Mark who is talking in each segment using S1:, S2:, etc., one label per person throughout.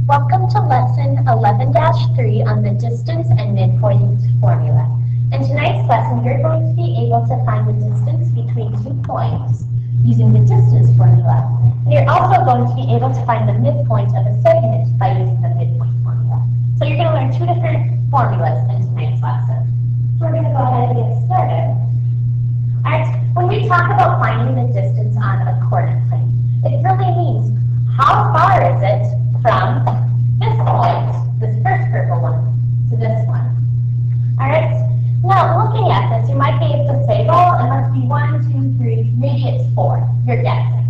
S1: Welcome to lesson 11-3 on the distance and midpoint formula. In tonight's lesson, you're going to be able to find the distance between 2 points using the distance formula. And you're also going to be able to find the midpoint of a segment by using the midpoint formula. So you're going to learn 2 different formulas in tonight's lesson. So we're going to go ahead and get started. Alright, when we talk about finding the distance on a coordinate plane, it really means how far is it from this point, this first purple one, to this one. Alright, now looking at this, you might be able to say, well, it must be 1, 2, 3, maybe it's 4. You're guessing.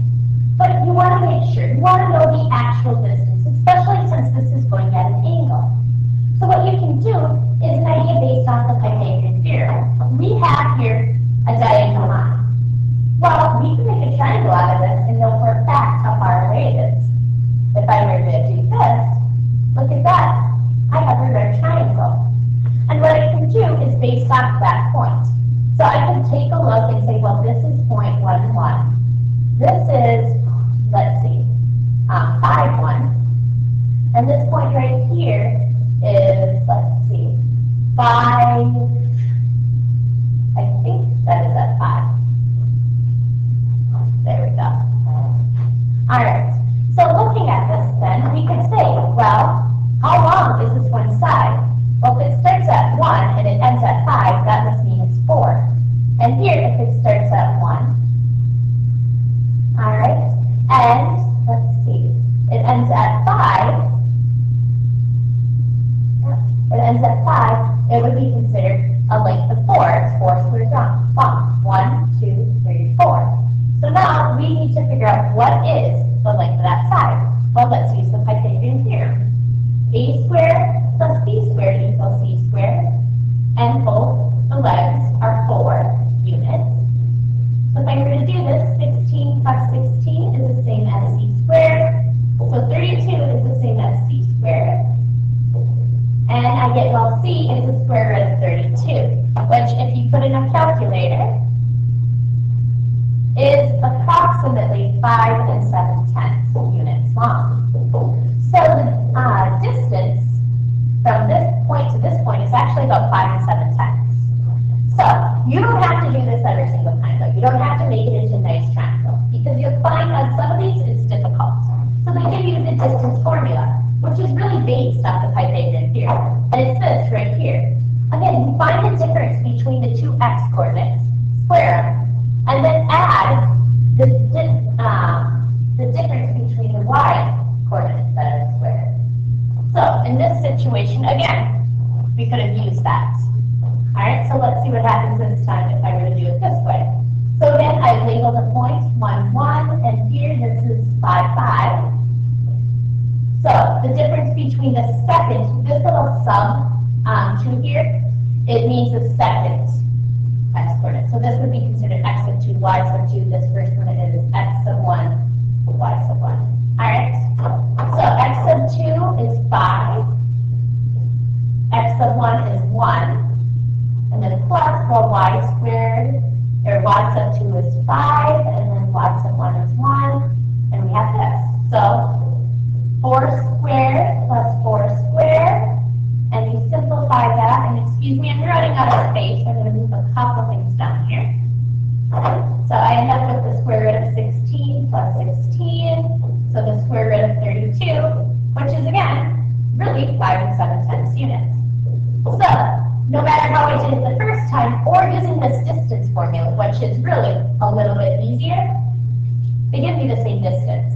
S1: But you want to make sure, you want to know the actual distance, especially since this is going at an angle. So what you can do is an idea based on the Pythagorean theorem. We have here a diagonal line. Well, we can make a triangle out of this and know for a fact how far away it is. If I were to do this, look at that. I have a red triangle. And what I can do is based off that point. So I can take a look and say, well, this is point 1, 1. This is, let's see, 5, 1. And this point right here is, let's see, 5, I think that is at 5. There we go. All right. So looking at this then, we could say, well, how long is this one side? Well, if it starts at 1 and it ends at 5, that must mean it's 4. And here, if it starts at 1, all right, and let's see, it ends at 5, it would be considered a length of 4. It's 4 squares long. 1, 2, 3, 4. So now we need to figure out what is the length of that side. Well, let's use the Pythagorean theorem. A squared plus b squared equals c squared, and both the legs are 4 units. So if I were to do this, 16 plus 16 is the same as c squared. So 32 is the same as c squared. And I get, well, c is the square root of 32, which if you put in a calculator, is approximately 5 7/10 units long. So the distance from this point to this point is actually about 5 7/10. So you don't have to do this every single time, though. You don't have to make it into a nice triangle, because you'll find on some of these it's difficult. So they give you the distance formula, which is really based off the Pythagorean theorem. And it's this right here. Again, you find the difference between the 2 x coordinates, square them, and then add the difference between the y coordinates that are squared. So in this situation, again, we could have used that. All right, so let's see what happens this time if I were to do it this way. So again, I label the point 1, 1, and here this is 5, 5. So the difference between the second, this little sub 2 here, it means the second x coordinate. So this would be considered x sub 2, y sub 2. This first one is x sub 1, y sub 1. All right. So x sub 2 is 5. X sub 1 is 1. And then plus, well, y squared, or y sub 2 is 5. And then y sub 1 is 1. And we have this. So 4 squared plus 4 squared. And you simplify that, and excuse me, I'm running out of space. I'm going to move a couple things down here. So I end up with the square root of 16 plus 16, so the square root of 32, which is, again, really 5 7/10 units. So no matter how I did it the first time, or using this distance formula, which is really a little bit easier, they give me the same distance.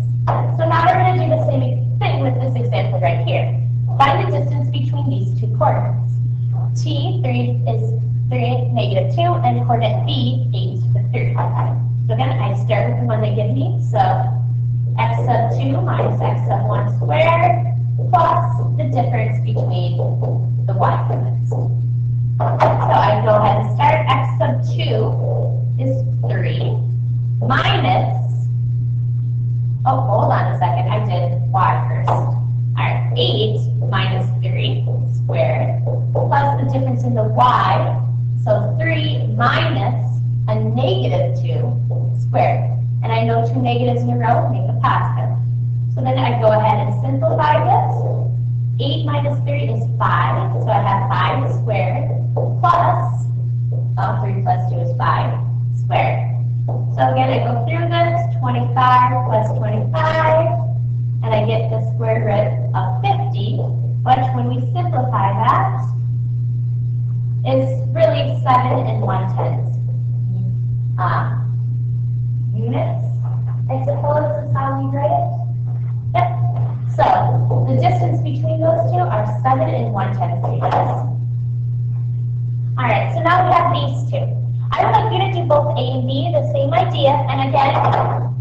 S1: So now we're going to do the same thing with this example right here. Find the distance between these 2 coordinates. T, 3 is 3, negative 2, and coordinate B, 8 to 3. So again, I start with the one they give me. So x sub 2 minus x sub 1 squared plus the difference between the y coordinates. So I go ahead and start. X sub 2 is 3 minus, oh, hold on a second, I did y first. All right, 8 minus 3 squared plus the difference in the y, so 3 minus a negative 2 squared. And I know 2 negatives in a row make a positive. So then I I go ahead and simplify this. 8 minus 3 is 5, so I have 5 squared plus, 3 plus 2 is 5 squared. So again, I go through this, 25 plus 25, and I get the square root of 50, which when we simplify that, is really 7 and 1/10 units, I suppose is how we write it. Yep. So the distance between those two are 7 and 1/10 units. All right, so now we have these two. I would like you to do both A and B, the same idea, and again,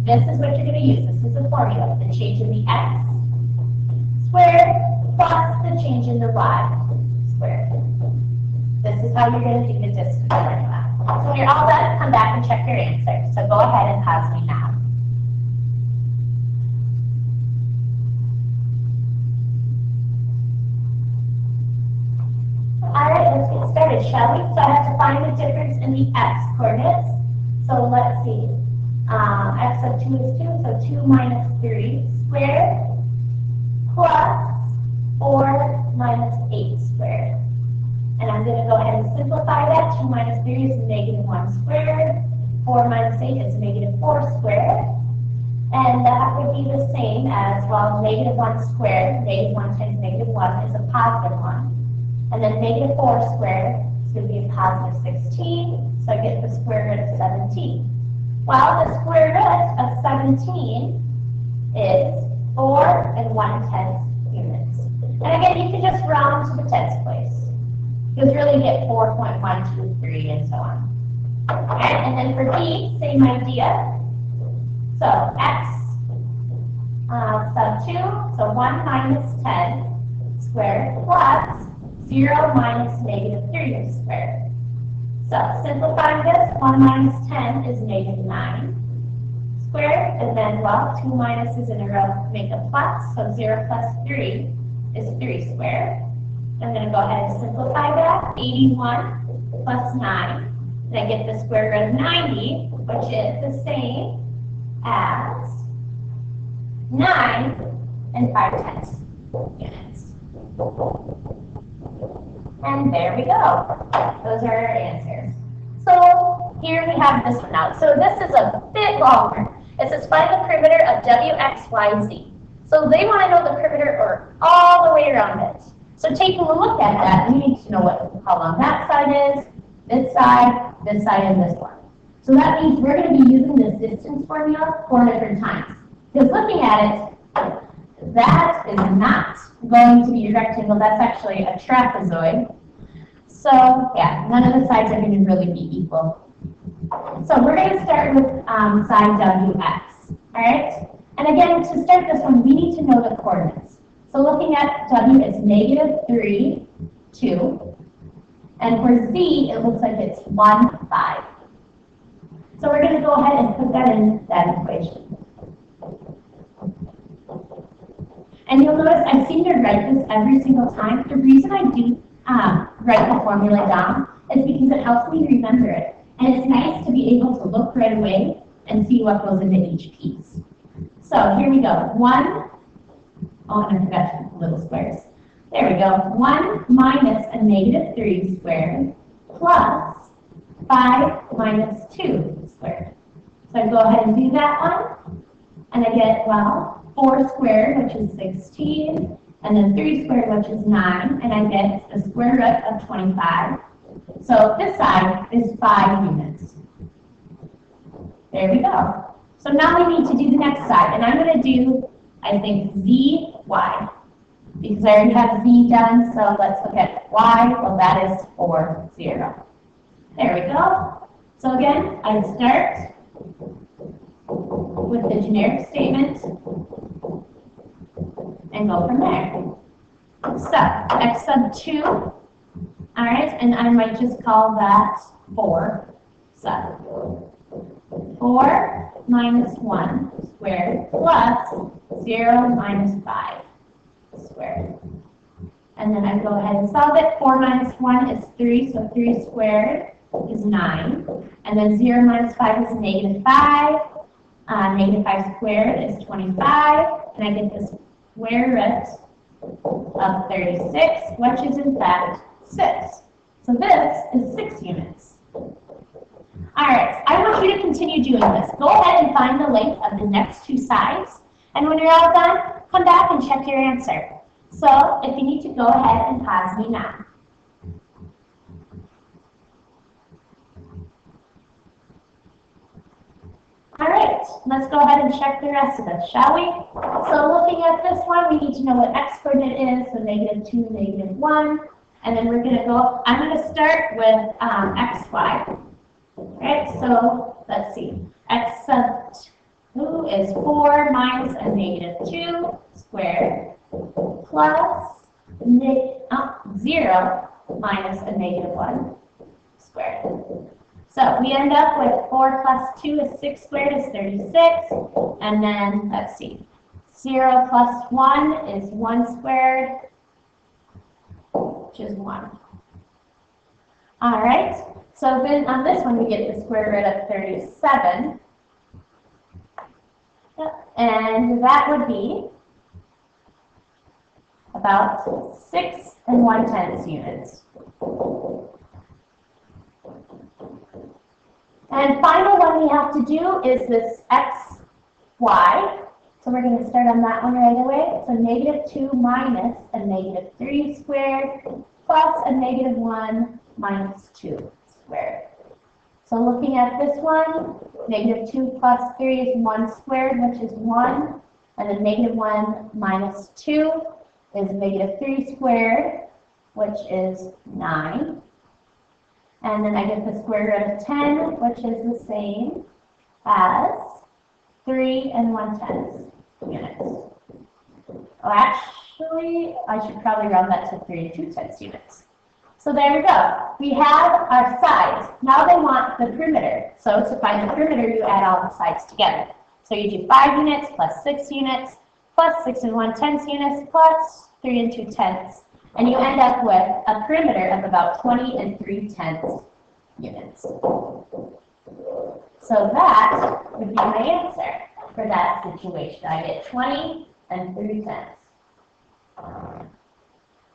S1: this is what you're going to use. This is the formula, the change in the x squared plus the change in the y squared. This is how you're going to do the distance formula. So when you're all done, come back and check your answer. So go ahead and pause me now. All right, let's get started, shall we? So I have to find the difference in the x coordinates. So let's see. X of 2 is 2, so 2 minus 3 squared plus 4 minus 8 squared. And I'm going to go ahead and simplify that. 2 minus 3 is negative 1 squared. 4 minus 8 is negative 4 squared. And that would be the same as, well, negative 1 squared, negative 1 times negative 1 is a positive 1. And then negative 4 squared is going to be a positive 16, so I get the square root of 17. Well, the square root of 17 is 4 and 1/10 units. And again, you can just round to the tens place. You'll really get 4.123 and so on. Okay, and then for B, same idea. So x sub 2, so 1 minus 10 squared plus 0 minus negative 3 squared. So simplifying this, 1 minus 10 is negative 9 squared, and then, well, 2 minuses in a row make a plus, so 0 plus 3 is 3 squared. I'm going to go ahead and simplify that, 81 plus 9, and I get the square root of 90, which is the same as 9 and 5/10 units. And there we go. Those are our answers. So here we have this one out. So this is a bit longer. It says find the perimeter of W, X, Y, Z. So they want to know the perimeter or all the way around it. So taking a look at that, we need to know how long that side is, this side, and this one. So that means we're going to be using this distance formula 4 different times. Because looking at it, that is not going to be a rectangle. That's actually a trapezoid. So yeah, none of the sides are going to really be equal. So we're going to start with side WX. All right? And again, to start this one, we need to know the coordinates. So looking at W, it's negative 3, 2. And for Z, it looks like it's 1, 5. So we're going to go ahead and put that in that equation. And you'll notice I seem to write this every single time. The reason I do write the formula down is because it helps me remember it. And it's nice to be able to look right away and see what goes into each piece. So here we go. 1, oh, and I forgot little squares. There we go. 1 minus a negative 3 squared plus 5 minus 2 squared. So I go ahead and do that one. And I get, well, 4 squared, which is 16, and then 3 squared, which is 9, and I get the square root of 25. So this side is 5 units. There we go. So now we need to do the next side, and I'm going to do, I think, ZY, because I already have Z done, so let's look at Y. Well, that is 4, 0. There we go. So again, I start with the generic statement and go from there. So, x sub 2, all right, and I might just call that 4 sub. 4 minus 1 squared plus 0 minus 5 squared. And then I go ahead and solve it. 4 minus 1 is 3, so 3 squared is 9. And then 0 minus 5 is negative 5. Negative 5 squared is 25. And I get this square root of 36, which is in fact 6. So this is 6 units. Alright, I want you to continue doing this. Go ahead and find the length of the next two sides, and when you're all done, come back and check your answer. So, if you need to, go ahead and pause me now. Alright, let's go ahead and check the rest of this, shall we? So looking at this one, we need to know what x-coordinate is, so -2, -1. And then we're going to go, I'm going to start with xy. Right, so let's see. X sub 2 is 4 minus a -2 squared plus 0 minus a -1 squared. So we end up with 4 plus 2 is 6 squared is 36. And then, let's see, 0 plus 1 is 1 squared, which is 1. All right, so then on this one we get the square root of 37. And that would be about 6 1/10 units. And final one we have to do is this x, y. So we're going to start on that one right away. So -2 minus a -3 squared plus a -1 minus 2 squared. So looking at this one, -2 plus 3 is 1 squared, which is 1. And then -1 minus 2 is -3 squared, which is 9. And then I get the square root of 10, which is the same as 3 1/10 units. Oh, actually, I should probably round that to 3 2/10 units. So there we go. We have our sides. Now they want the perimeter. So to find the perimeter, you add all the sides together. So you do 5 units plus 6 units plus 6 1/10 units plus 3 2/10. And you end up with a perimeter of about 20 3/10 units. So that would be my answer for that situation. I get 20 3/10.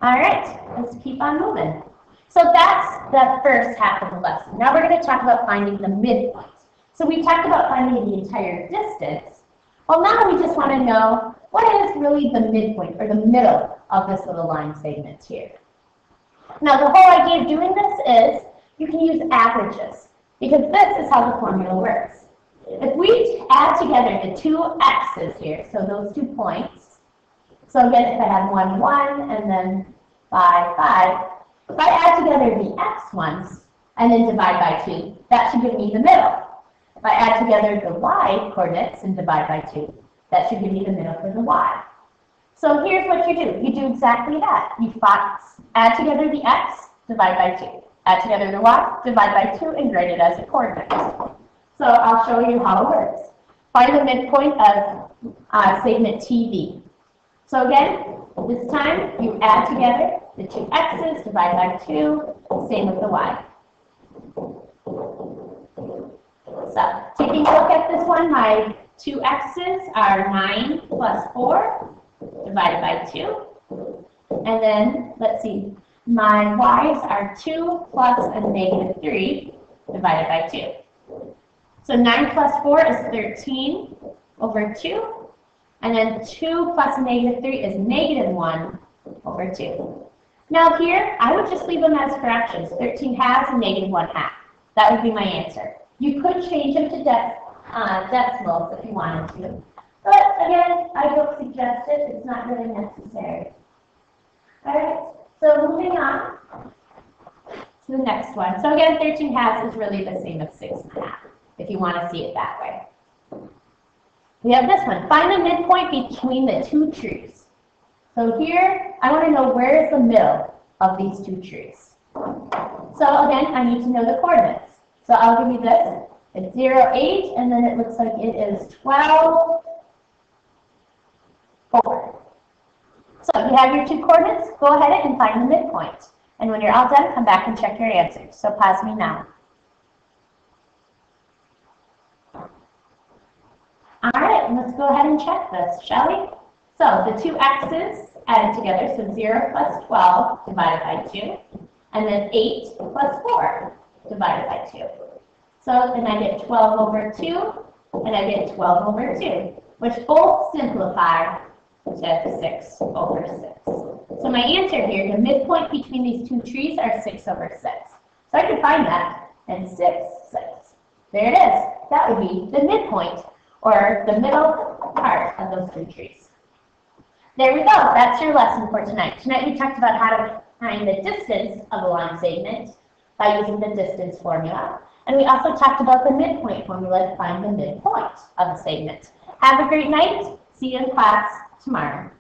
S1: All right, let's keep on moving. So that's the first half of the lesson. Now we're going to talk about finding the midpoint. So we talked about finding the entire distance. Well, now we just want to know what is really the midpoint, or the middle of this little line segment here. Now the whole idea of doing this is you can use averages, because this is how the formula works. If we add together the two x's here, so those 2 points, so again, if I have 1, 1, and then 5, 5, if I add together the x ones and then divide by 2, that should give me the middle. If I add together the y coordinates and divide by 2, that should give me the middle for the y. So here's what you do. You do exactly that. You add together the x, divide by 2. Add together the y, divide by 2, and grade it as a coordinate. So I'll show you how it works. Find the midpoint of segment TV. So again, this time you add together the 2 x's, divide by 2, same with the y. So taking a look at this one, my 2 x's are 9 plus 4 divided by 2. And then, let's see, my y's are 2 plus a -3 divided by 2. So 9 plus 4 is 13 over 2. And then 2 plus a -3 is -1 over 2. Now here, I would just leave them as fractions, 13 halves and -1 half. That would be my answer. You could change them to decimals if you wanted to. But again, I don't suggest it. It's not really necessary. All right, so moving on to the next one. So again, 13 halves is really the same as 6 1/2, if you want to see it that way. We have this one. Find the midpoint between the 2 trees. So here, I want to know where is the middle of these 2 trees. So again, I need to know the coordinates. So I'll give you this. It's 0, 8, and then it looks like it is 12, 4. So if you have your 2 coordinates, go ahead and find the midpoint. And when you're all done, come back and check your answers. So pause me now. All right, let's go ahead and check this, shall we? So the two x's added together, so 0 plus 12 divided by 2, and then 8 plus 4 divided by 2. So then I get 12 over 2, and I get 12 over 2, which both simplify to 6 over 6. So my answer here, the midpoint between these two trees are 6 over 6. So I can find that, and 6, 6. There it is. That would be the midpoint, or the middle part of those two trees. There we go. That's your lesson for tonight. Tonight we talked about how to find the distance of a line segment by using the distance formula. And we also talked about the midpoint formula to find the midpoint of a segment. Have a great night. See you in class tomorrow.